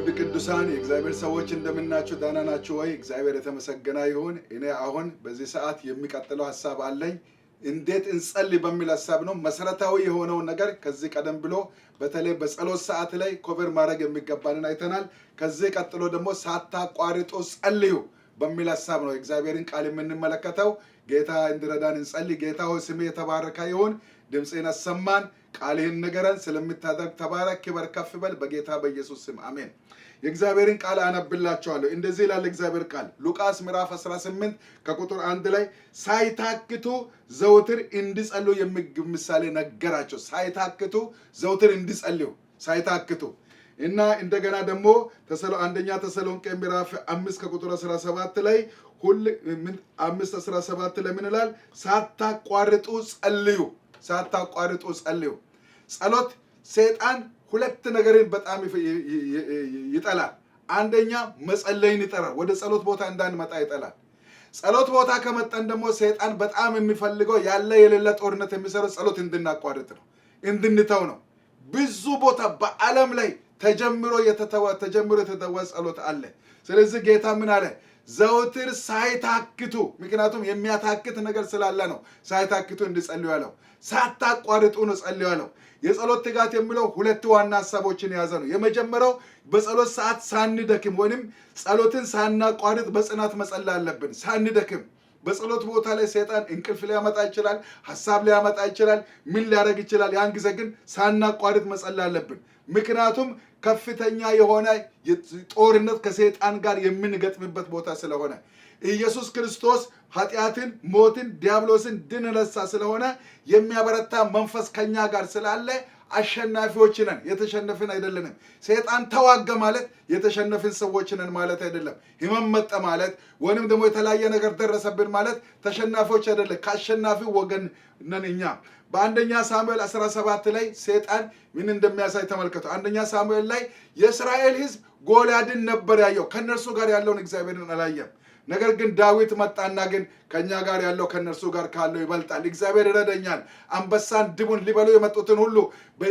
ውድ ቅዱሳን የእግዚአብሔር ሰዎች እንደምናችሁ ደህና ናችሁ ወይ? እግዚአብሔር የተመሰገነ ይሁን። እኔ አሁን በዚህ ሰዓት የሚቀጥለው ሐሳብ አለኝ። እንዴት እንጸልይ በሚል ሐሳብ ነው። መሰረታዊ የሆነው ነገር ከዚህ ቀደም ብሎ በተለይ በጸሎት ሰዓት ላይ ኮቨር ማድረግ የሚገባንን አይተናል። ከዚህ ቀጥሎ ደግሞ ሳታቋርጡ ጸልዩ በሚል ሐሳብ ነው እግዚአብሔርን ቃል የምንመለከተው። ጌታ እንዲረዳን እንጸልይ። ጌታ ሆይ ስምህ የተባረከ ይሁን። ድምጽህን አሰማን፣ ቃልህን ንገረን። ስለምታደርግ ተባረክ፣ ክበር፣ ከፍ በል በጌታ በኢየሱስ ስም አሜን። የእግዚአብሔርን ቃል አነብላችኋለሁ። እንደዚህ ይላል እግዚአብሔር ቃል ሉቃስ ምዕራፍ 18 ከቁጥር 1 ላይ ሳይታክቱ ዘውትር እንዲጸልዩ ምሳሌ ነገራቸው። ሳይታክቱ ዘውትር እንዲጸልዩ ሳይታክቱ እና እንደገና ደግሞ አንደኛ ተሰሎንቄ ምዕራፍ 5 ከቁጥር 17 ላይ 5:17 ላይ ምን ይላል? ሳታቋርጡ ጸልዩ፣ ሳታቋርጡ ጸልዩ። ጸሎት ሰይጣን ሁለት ነገርን በጣም ይጠላል። አንደኛ መጸለይን ይጠላል። ወደ ጸሎት ቦታ እንዳንመጣ ይጠላል። ጸሎት ቦታ ከመጣን ደግሞ ሰይጣን በጣም የሚፈልገው ያለ የሌለ ጦርነት የሚሰራው ጸሎት እንድናቋርጥ ነው፣ እንድንተው ነው። ብዙ ቦታ በዓለም ላይ ተጀምሮ የተተወ ጸሎት አለ። ስለዚህ ጌታ ምን አለ? ዘውትር ሳይታክቱ፣ ምክንያቱም የሚያታክት ነገር ስላለ ነው ሳይታክቱ እንዲጸልዩ ያለው። ሳታቋርጡ ነው ጸልዩ ያለው። የጸሎት ትጋት የሚለው ሁለት ዋና ሐሳቦችን የያዘ ነው። የመጀመሪያው በጸሎት ሰዓት ሳንደክም ወይንም ጸሎትን ሳናቋርጥ በጽናት መጸለይ አለብን። ሳንደክም በጸሎት ቦታ ላይ ሰይጣን እንቅልፍ ሊያመጣ ይችላል፣ ሐሳብ ሊያመጣ ይችላል፣ ምን ሊያደርግ ይችላል። ያን ጊዜ ግን ሳናቋርጥ መጸለይ አለብን። ምክንያቱም ከፍተኛ የሆነ ጦርነት ከሰይጣን ጋር የምንገጥምበት ቦታ ስለሆነ ኢየሱስ ክርስቶስ ኃጢአትን፣ ሞትን፣ ዲያብሎስን ድል ነሳ ስለሆነ የሚያበረታ መንፈስ ከኛ ጋር ስላለ አሸናፊዎች ነን፣ የተሸነፍን አይደለንም። ሰይጣን ተዋገ ማለት የተሸነፍን ሰዎች ነን ማለት አይደለም። ሕመም መጣ ማለት ወይንም ደግሞ የተለያየ ነገር ደረሰብን ማለት ተሸናፊዎች አይደለም። ከአሸናፊ ወገን ነን እኛ። በአንደኛ ሳሙኤል 17 ላይ ሰይጣን ምን እንደሚያሳይ ተመልከቱ። አንደኛ ሳሙኤል ላይ የእስራኤል ሕዝብ ጎልያድን ነበር ያየው፣ ከነርሱ ጋር ያለውን እግዚአብሔርን አላየም። ነገር ግን ዳዊት መጣና ግን ከኛ ጋር ያለው ከነርሱ ጋር ካለው ይበልጣል፣ እግዚአብሔር ይረዳኛል፣ አንበሳን ድቡን ሊበሉ የመጡትን ሁሉ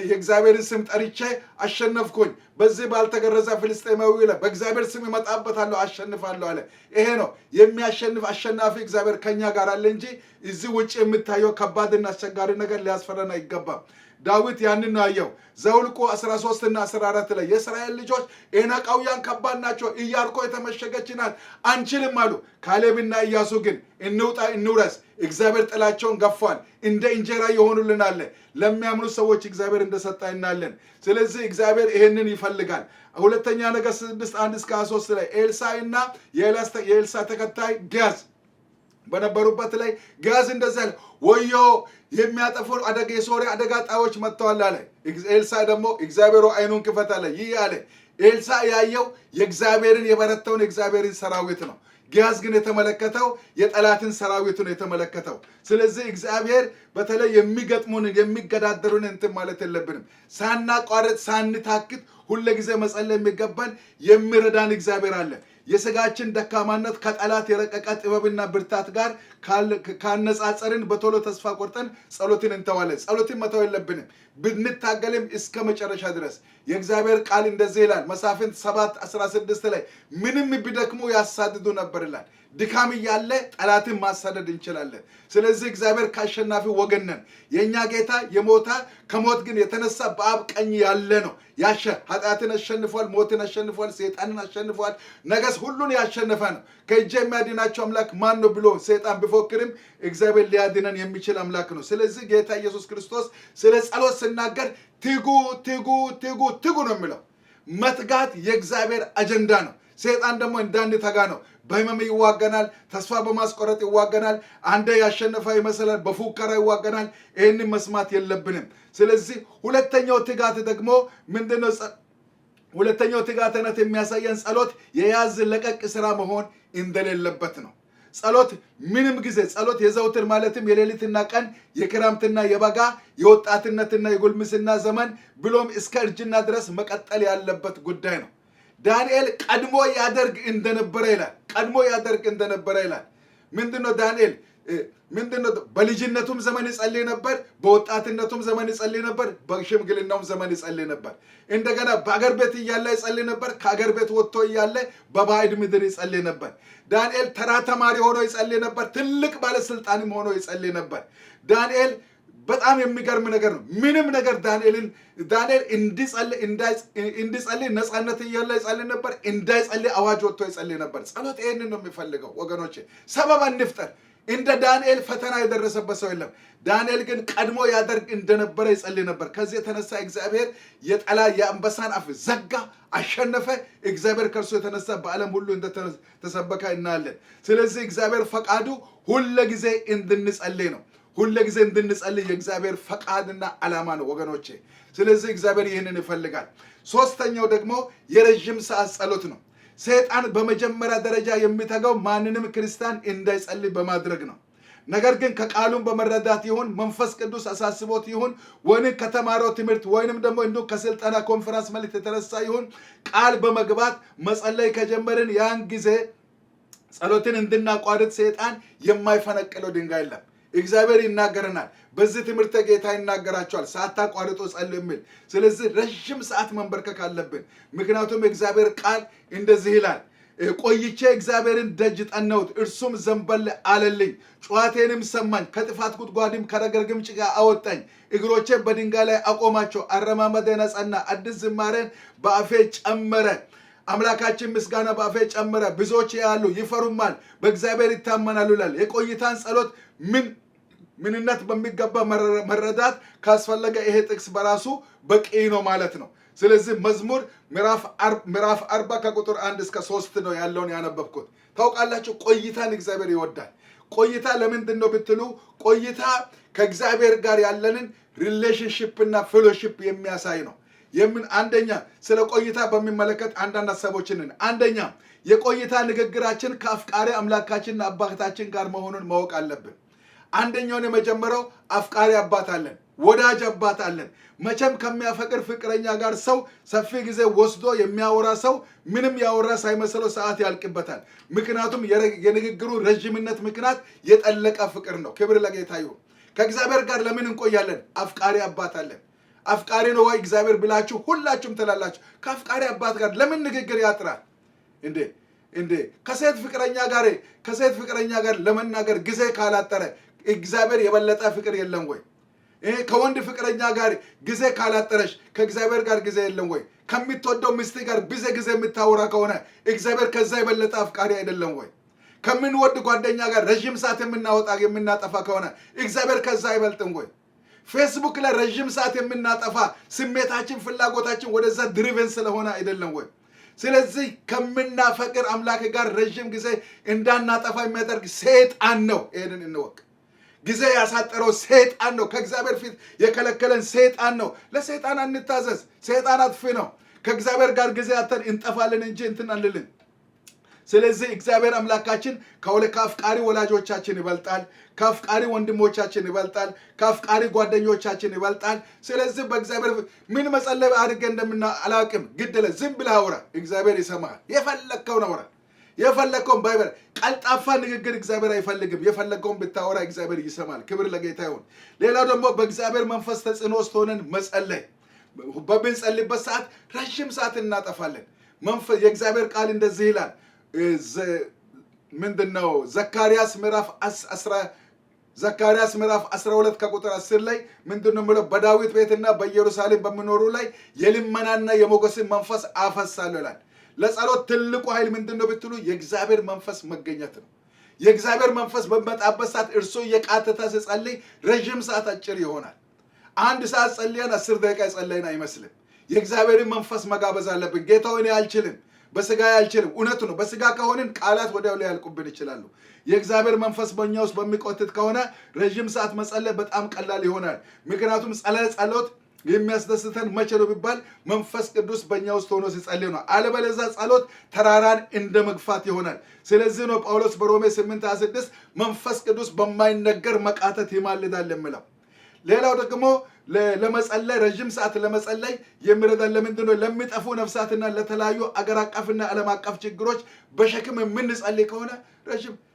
የእግዚአብሔርን ስም ጠርቼ አሸነፍኩኝ፣ በዚህ ባልተገረዘ ፍልስጤማዊ ላይ በእግዚአብሔር ስም ይመጣበታለሁ አሸንፋለሁ አለ። ይሄ ነው የሚያሸንፍ አሸናፊ እግዚአብሔር ከኛ ጋር አለ እንጂ እዚህ ውጭ የምታየው ከባድና አስቸጋሪ ነገር ሊያስፈራን አይገባም። ዳዊት ያንን ነው ያየው። ዘኍልቍ 13 እና 14 ላይ የእስራኤል ልጆች ኤናቃውያን ከባድ ናቸው፣ ኢያሪኮ የተመሸገች ናት፣ አንችልም አሉ። ካሌብና ኢያሱ ግን እንውጣ እንውረስ፣ እግዚአብሔር ጥላቸውን ገፏል፣ እንደ እንጀራ የሆኑልናል። ለሚያምኑ ሰዎች እግዚአብሔር እንደሰጣ እናለን። ስለዚህ እግዚአብሔር ይሄንን ይፈልጋል። ሁለተኛ ነገሥት 6:1-23 ላይ ኤልሳዕና የኤልሳዕ ተከታይ ግያዝ በነበሩበት ላይ ግያዝ እንደዚህ አለ፣ ወዮ የሚያጠፉ የሶርያ አደጋ ጣዮች መጥተዋል አለ። ኤልሳዕ ደግሞ እግዚአብሔር አይኑን ክፈት አለ። ይህ አለ ኤልሳዕ ያየው የእግዚአብሔርን የበረታውን የእግዚአብሔርን ሰራዊት ነው። ግያዝ ግን የተመለከተው የጠላትን ሰራዊት ነው የተመለከተው። ስለዚህ እግዚአብሔር በተለይ የሚገጥሙን የሚገዳደሩን እንትን ማለት የለብንም። ሳናቋርጥ ሳንታክት ሁሉ ጊዜ መጸለይ የሚገባን የሚረዳን እግዚአብሔር አለ። የሥጋችን ደካማነት ከጠላት የረቀቀ ጥበብና ብርታት ጋር ካነጻጸርን በቶሎ ተስፋ ቆርጠን ጸሎትን እንተዋለን። ጸሎትን መተው የለብንም ብንታገልም እስከ መጨረሻ ድረስ። የእግዚአብሔር ቃል እንደዚህ ይላል መሳፍንት 7:16 ላይ ምንም ቢደክሙ ያሳድዱ ነበር ይላል። ድካም እያለ ጠላትን ማሳደድ እንችላለን። ስለዚህ እግዚአብሔር ከአሸናፊ ወገን ነን። የእኛ ጌታ የሞታ ከሞት ግን የተነሳ በአብ ቀኝ ያለ ነው። ኃጢአትን አሸንፏል፣ ሞትን አሸንፏል፣ ሰይጣንን አሸንፏል። ነገስ ሁሉን ያሸነፈ ነው። ከእጄ የሚያድናቸው አምላክ ማን ነው ብሎ ሰይጣን ቢፎክርም እግዚአብሔር ሊያድነን የሚችል አምላክ ነው። ስለዚህ ጌታ ኢየሱስ ክርስቶስ ስለ ጸሎት ሲናገር ትጉ ትጉ ትጉ ትጉ ነው የሚለው። መትጋት የእግዚአብሔር አጀንዳ ነው። ሰይጣን ደግሞ እንዳንተጋ ነው። በህመም ይዋገናል፣ ተስፋ በማስቆረጥ ይዋገናል፣ አንዴ ያሸነፈ ይመስላል፣ በፉከራ ይዋገናል። ይህንን መስማት የለብንም። ስለዚህ ሁለተኛው ትጋት ደግሞ ምንድነው? ሁለተኛው ትጋትነት የሚያሳየን ጸሎት የያዝ ለቀቅ ስራ መሆን እንደሌለበት ነው። ጸሎት ምንም ጊዜ ጸሎት የዘውትር ማለትም የሌሊትና ቀን፣ የክረምትና የበጋ፣ የወጣትነትና የጉልምስና ዘመን ብሎም እስከ እርጅና ድረስ መቀጠል ያለበት ጉዳይ ነው። ዳንኤል ቀድሞ ያደርግ እንደነበረ ይላል። ቀድሞ ያደርግ እንደነበረ ይላል። ምንድነው ዳንኤል? ምንድነው በልጅነቱም ዘመን ይጸልይ ነበር፣ በወጣትነቱም ዘመን ይጸልይ ነበር፣ በሽምግልናውም ዘመን ይጸልይ ነበር። እንደገና በአገር ቤት እያለ ይጸልይ ነበር፣ ከአገር ቤት ወጥቶ እያለ በባዕድ ምድር ይጸልይ ነበር። ዳንኤል ተራ ተማሪ ሆኖ ይጸልይ ነበር፣ ትልቅ ባለስልጣንም ሆኖ ይጸልይ ነበር። ዳንኤል በጣም የሚገርም ነገር ነው። ምንም ነገር ዳንኤል እንዲጸልይ ነፃነት እያለ ይጸልይ ነበር፣ እንዳይጸልይ አዋጅ ወጥቶ ይጸልይ ነበር። ጸሎት ይሄንን ነው የሚፈልገው ወገኖቼ። ሰበብ እንፍጠር። እንደ ዳንኤል ፈተና የደረሰበት ሰው የለም። ዳንኤል ግን ቀድሞ ያደርግ እንደነበረ ይጸልይ ነበር። ከዚህ የተነሳ እግዚአብሔር የአንበሳን አፍ ዘጋ፣ አሸነፈ። እግዚአብሔር ከእርሱ የተነሳ በዓለም ሁሉ እንደተሰበከ እናያለን። ስለዚህ እግዚአብሔር ፈቃዱ ሁለ ጊዜ እንድንጸልይ ነው። ሁለ ጊዜ እንድንጸልይ የእግዚአብሔር ፈቃድና ዓላማ ነው ወገኖቼ። ስለዚህ እግዚአብሔር ይህንን ይፈልጋል። ሶስተኛው ደግሞ የረጅም ሰዓት ጸሎት ነው። ሰይጣን በመጀመሪያ ደረጃ የሚተጋው ማንንም ክርስቲያን እንዳይጸልይ በማድረግ ነው። ነገር ግን ከቃሉን በመረዳት ይሁን መንፈስ ቅዱስ አሳስቦት ይሁን ወይንም ከተማረው ትምህርት ወይንም ደግሞ እንዲሁ ከስልጠና ኮንፈረንስ መልእክት የተነሳ ይሁን ቃል በመግባት መጸለይ ከጀመርን ያን ጊዜ ጸሎትን እንድናቋርጥ ሰይጣን የማይፈነቅለው ድንጋይ የለም። እግዚአብሔር ይናገረናል። በዚህ ትምህርት ጌታ ይናገራቸዋል፣ ሳታቋርጡ ጸልዩ የሚል። ስለዚህ ረጅም ሰዓት መንበርከክ አለብን። ምክንያቱም እግዚአብሔር ቃል እንደዚህ ይላል፣ ቆይቼ እግዚአብሔርን ደጅ ጠናሁት፣ እርሱም ዘንበል አለልኝ፣ ጩኸቴንም ሰማኝ፣ ከጥፋት ጉድጓድም ከረግረግም ጭቃ አወጣኝ፣ እግሮቼ በድንጋይ ላይ አቆማቸው፣ አረማመዴን አጸና፣ አዲስ ዝማሬን በአፌ ጨመረ። አምላካችን ምስጋና በአፌ ጨመረ። ብዙዎች ያሉ ይፈሩማል፣ በእግዚአብሔር ይታመናሉ ይላል። የቆይታን ጸሎት ምንነት በሚገባ መረዳት ካስፈለገ ይሄ ጥቅስ በራሱ በቂ ነው ማለት ነው። ስለዚህ መዝሙር ምዕራፍ 40 ከቁጥር 1 እስከ 3 ነው ያለውን ያነበብኩት። ታውቃላችሁ ቆይታን እግዚአብሔር ይወዳል። ቆይታ ለምንድን ነው ብትሉ ቆይታ ከእግዚአብሔር ጋር ያለንን ሪሌሽንሺፕ እና ፌሎሺፕ የሚያሳይ ነው። አንደኛ ስለ ቆይታ በሚመለከት አንዳንድ ሐሳቦችን አንደኛ የቆይታ ንግግራችን ከአፍቃሪ አምላካችንና አባታችን ጋር መሆኑን ማወቅ አለብን። አንደኛውን የመጀመሪያው አፍቃሪ አባት አለን፣ ወዳጅ አባት አለን። መቼም ከሚያፈቅር ፍቅረኛ ጋር ሰው ሰፊ ጊዜ ወስዶ የሚያወራ ሰው ምንም ያወራ ሳይመስለው ሰዓት ያልቅበታል። ምክንያቱም የንግግሩ ረጅምነት ምክንያት የጠለቀ ፍቅር ነው። ክብር ለጌታ ይሁን። ከእግዚአብሔር ጋር ለምን እንቆያለን? አፍቃሪ አባት አለን። አፍቃሪ ነው ወይ እግዚአብሔር ብላችሁ ሁላችሁም ትላላችሁ። ከአፍቃሪ አባት ጋር ለምን ንግግር ያጥራል እንዴ? ከሴት ፍቅረኛ ጋር ለመናገር ጊዜ ካላጠረ እግዚአብሔር የበለጠ ፍቅር የለም ወይ? ከወንድ ፍቅረኛ ጋር ጊዜ ካላጠረሽ ከእግዚአብሔር ጋር ጊዜ የለም ወይ? ከሚትወደው ሚስት ጋር ጊዜ የምታወራ ከሆነ እግዚአብሔር ከዛ የበለጠ አፍቃሪ አይደለም ወይ? ከምንወድ ጓደኛ ጋር ረጅም ሰዓት የምናጠፋ ከሆነ እግዚአብሔር ከዛ አይበልጥም ወይ? ፌስቡክ ላይ ረጅም ሰዓት የምናጠፋ ስሜታችን ፍላጎታችን ወደዛ ድሪቨን ስለሆነ አይደለም ወይ? ስለዚህ ከምናፈቅር አምላክ ጋር ረጅም ጊዜ እንዳናጠፋ የሚያደርግ ሰይጣን ነው። ይሄንን እንወቅ። ጊዜ ያሳጠረው ሰይጣን ነው። ከእግዚአብሔር ፊት የከለከለን ሰይጣን ነው። ለሰይጣን አንታዘዝ። ሰይጣን አጥፊ ነው። ከእግዚአብሔር ጋር ጊዜ አተን እንጠፋለን እንጂ እንትን አንልልን። ስለዚህ እግዚአብሔር አምላካችን ከአፍቃሪ ወላጆቻችን ይበልጣል፣ ከአፍቃሪ ወንድሞቻችን ይበልጣል፣ ከአፍቃሪ ጓደኞቻችን ይበልጣል። ስለዚህ በእግዚአብሔር ምን መጸለይ አድርገ አላውቅም፣ ግድለ ዝም ብለህ አውራ፣ እግዚአብሔር ይሰማሃል። የፈለግከውን አውራ፣ የፈለግከውን ባይበል። ቀልጣፋ ንግግር እግዚአብሔር አይፈልግም። የፈለግከውን ብታወራ እግዚአብሔር ይሰማል። ክብር ለጌታ ይሁን። ሌላው ደግሞ በእግዚአብሔር መንፈስ ተጽዕኖ ውስጥ ሆነን መጸለይ። በምንጸልይበት ሰዓት ረጅም ሰዓት እናጠፋለን። የእግዚአብሔር ቃል እንደዚህ ይላል። ምንድነው? ዘካርያስ ምዕራፍ 12 ከቁጥር 10 ላይ ምንድነው የሚለው? በዳዊት ቤትና በኢየሩሳሌም በሚኖሩ ላይ የልመናና የሞገስን መንፈስ አፈሳለሁ ይላል። ለጸሎት ትልቁ ኃይል ምንድነው ብትሉ የእግዚአብሔር መንፈስ መገኘት ነው። የእግዚአብሔር መንፈስ በመጣበት ሰዓት እርሱ የቃተተ ሲጸልይ ረጅም ሰዓት አጭር ይሆናል። አንድ ሰዓት ጸልየን 10 ደቂቃ ጸልየን አይመስልም። የእግዚአብሔርን መንፈስ መጋበዝ አለብን። ጌታው እኔ አልችልም፣ በስጋ አልችልም። እውነቱ ነው። በስጋ ከሆንን ቃላት ወዲያው ላይ ያልቁብን ይችላሉ። የእግዚአብሔር መንፈስ በእኛ ውስጥ በሚቆትት ከሆነ ረጅም ሰዓት መጸለይ በጣም ቀላል ይሆናል። ምክንያቱም ጸሎት የሚያስደስተን መቼ ነው ቢባል መንፈስ ቅዱስ በእኛ ውስጥ ሆኖ ሲጸልይ ነው። አለበለዚያ ጸሎት ተራራን እንደ መግፋት ይሆናል። ስለዚህ ነው ጳውሎስ በሮሜ 8:26 መንፈስ ቅዱስ በማይነገር መቃተት ይማልዳል የሚለው። ሌላው ደግሞ ለመጸለይ ረጅም ሰዓት ለመጸለይ የሚረዳን ለምንድን ነው? ለሚጠፉ ነፍሳትና ለተለያዩ አገር አቀፍና ዓለም አቀፍ ችግሮች በሸክም የምንጸልይ ከሆነ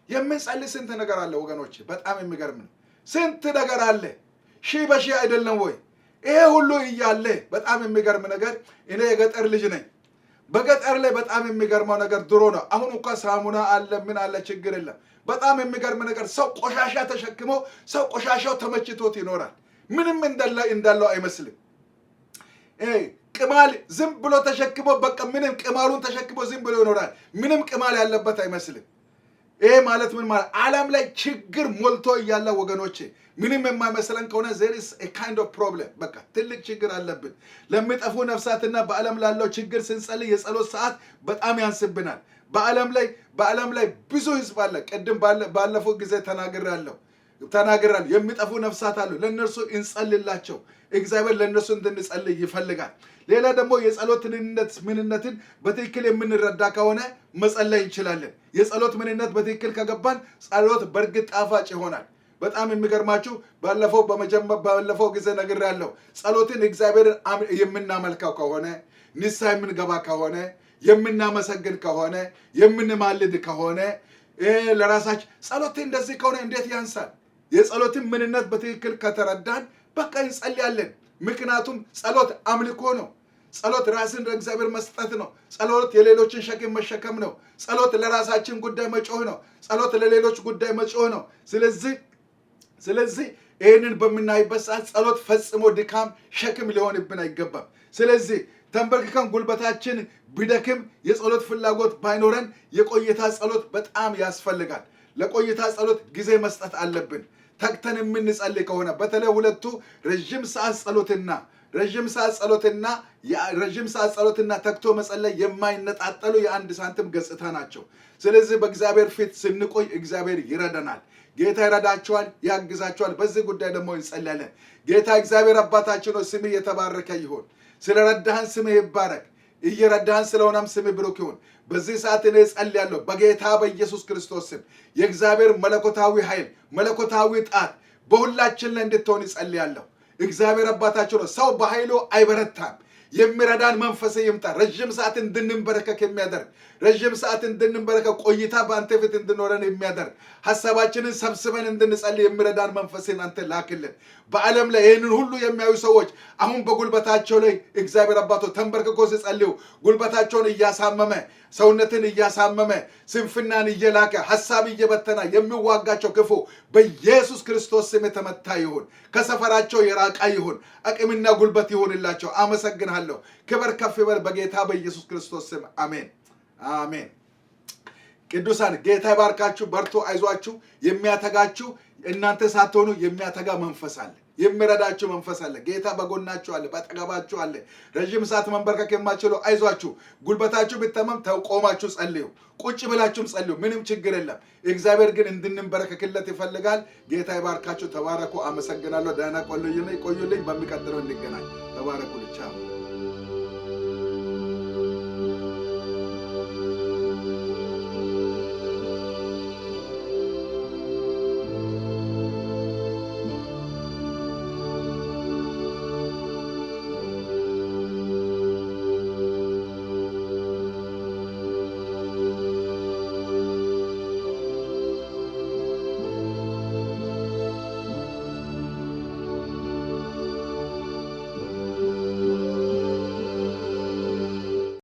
የምንጸልይ ስንት ነገር አለ ወገኖች፣ በጣም የሚገርም ነው። ስንት ነገር አለ፣ ሺህ በሺህ አይደለም ወይ? ይሄ ሁሉ እያለ በጣም የሚገርም ነገር፣ እኔ የገጠር ልጅ ነኝ። በገጠር ላይ በጣም የሚገርመው ነገር ድሮ ነው። አሁን እንኳን ሳሙና አለ ምን አለ ችግር የለም። በጣም የሚገርም ነገር ሰው ቆሻሻ ተሸክሞ ሰው ቆሻሻው ተመችቶት ይኖራል። ምንም እንዳለው አይመስልም። ቅማል ዝም ብሎ ተሸክሞ በቃ ምንም ቅማሉን ተሸክሞ ዝም ብሎ ይኖራል። ምንም ቅማል ያለበት አይመስልም። ይሄ ማለት ምን ማለት? ዓለም ላይ ችግር ሞልቶ እያለ ወገኖቼ ምንም የማይመስለን ከሆነ there is a kind of problem። በቃ ትልቅ ችግር አለብን። ለሚጠፉ ነፍሳትና በዓለም ላለው ችግር ስንጸልይ የጸሎት ሰዓት በጣም ያንስብናል። በዓለም ላይ ብዙ ህዝብ አለ። ቅድም ባለፈው ጊዜ ተናግራለሁ። የሚጠፉ ነፍሳት አሉ። ለነርሱ እንጸልላቸው። እግዚአብሔር ለነርሱ እንድንጸልይ ይፈልጋል። ሌላ ደግሞ የጸሎት ምንነትን በትክክል የምንረዳ ከሆነ መጸለይ እንችላለን። የጸሎት ምንነት በትክክል ከገባን ጸሎት በእርግጥ ጣፋጭ ይሆናል። በጣም የሚገርማችሁ ባለፈው ጊዜ ነግሬያለሁ። ጸሎትን እግዚአብሔርን የምናመልከው ከሆነ ንስሐ የምንገባ ከሆነ የምናመሰግን ከሆነ የምንማልድ ከሆነ ለራሳችን ጸሎት እንደዚህ ከሆነ እንዴት ያንሳል? የጸሎትን ምንነት በትክክል ከተረዳን በቃ እንጸልያለን። ምክንያቱም ጸሎት አምልኮ ነው። ጸሎት ራስን ለእግዚአብሔር መስጠት ነው። ጸሎት የሌሎችን ሸክም መሸከም ነው። ጸሎት ለራሳችን ጉዳይ መጮህ ነው። ጸሎት ለሌሎች ጉዳይ መጮህ ነው። ስለዚህ ይህንን በምናይበት ሰዓት ጸሎት ፈጽሞ ድካም ሸክም ሊሆንብን አይገባም። ስለዚህ ተንበርክከን ጉልበታችን ቢደክም የጸሎት ፍላጎት ባይኖረን የቆይታ ጸሎት በጣም ያስፈልጋል። ለቆይታ ጸሎት ጊዜ መስጠት አለብን። ተግተን የምንጸልይ ከሆነ በተለይ ሁለቱ ረጅም ሰዓት ጸሎትና ተግቶ መጸለይ የማይነጣጠሉ የአንድ ሳንቲም ገጽታ ናቸው። ስለዚህ በእግዚአብሔር ፊት ስንቆይ እግዚአብሔር ይረዳናል። ጌታ ይረዳቸዋል፣ ያግዛቸዋል። በዚህ ጉዳይ ደግሞ እንጸልያለን። ጌታ እግዚአብሔር አባታችን ሆይ ስምህ የተባረከ ይሁን። ስለረዳህን ስምህ ይባረክ። እየረዳህን ስለሆነም ስምህ ብሩክ ይሁን። በዚህ ሰዓት እኔ ጸልያለሁ በጌታ በኢየሱስ ክርስቶስ ስም የእግዚአብሔር መለኮታዊ ኃይል መለኮታዊ ጣት በሁላችን ላይ እንድትሆን ጸልያለሁ። እግዚአብሔር አባታችን ሆይ ሰው በኃይሉ አይበረታም። የሚረዳን መንፈስ ይምጣ። ረጅም ሰዓት እንድንበረከክ የሚያደርግ ረጅም ሰዓት እንድንበረከክ ቆይታ በአንተ ፊት እንድኖረን የሚያደርግ ሐሳባችንን ሰብስበን እንድንጸልይ የሚረዳን መንፈስን አንተ ላክልን። በዓለም ላይ ይህንን ሁሉ የሚያዩ ሰዎች አሁን በጉልበታቸው ላይ እግዚአብሔር አባቶ ተንበርክኮ ሲጸልዩ ጉልበታቸውን እያሳመመ ሰውነትን እያሳመመ ስንፍናን እየላከ ሐሳብ እየበተና የሚዋጋቸው ክፉ በኢየሱስ ክርስቶስ ስም የተመታ ይሁን። ከሰፈራቸው የራቀ ይሁን። አቅምና ጉልበት ይሁንላቸው። አመሰግናለሁ። ክብር ከፍ ይበል በጌታ በኢየሱስ ክርስቶስ ስም አሜን አሜን። ቅዱሳን ጌታ ይባርካችሁ። በርቱ፣ አይዟችሁ። የሚያተጋችሁ እናንተ ሳትሆኑ የሚያተጋ መንፈስ አለ። የሚረዳችሁ መንፈስ አለ። ጌታ በጎናችሁ አለ፣ በአጠገባችሁ አለ። ረጅም ሰዓት መንበርከክ የማትችሉ አይዟችሁ። ጉልበታችሁ ቢተመም ተቆማችሁ ጸልዩ፣ ቁጭ ብላችሁም ጸልዩ። ምንም ችግር የለም። እግዚአብሔር ግን እንድንበረከክለት ይፈልጋል። ጌታ ይባርካችሁ። ተባረኩ። አመሰግናለሁ። ደህና ቆዩልኝ። በሚቀጥለው እንገናኝ። ተባረኩ። ቻው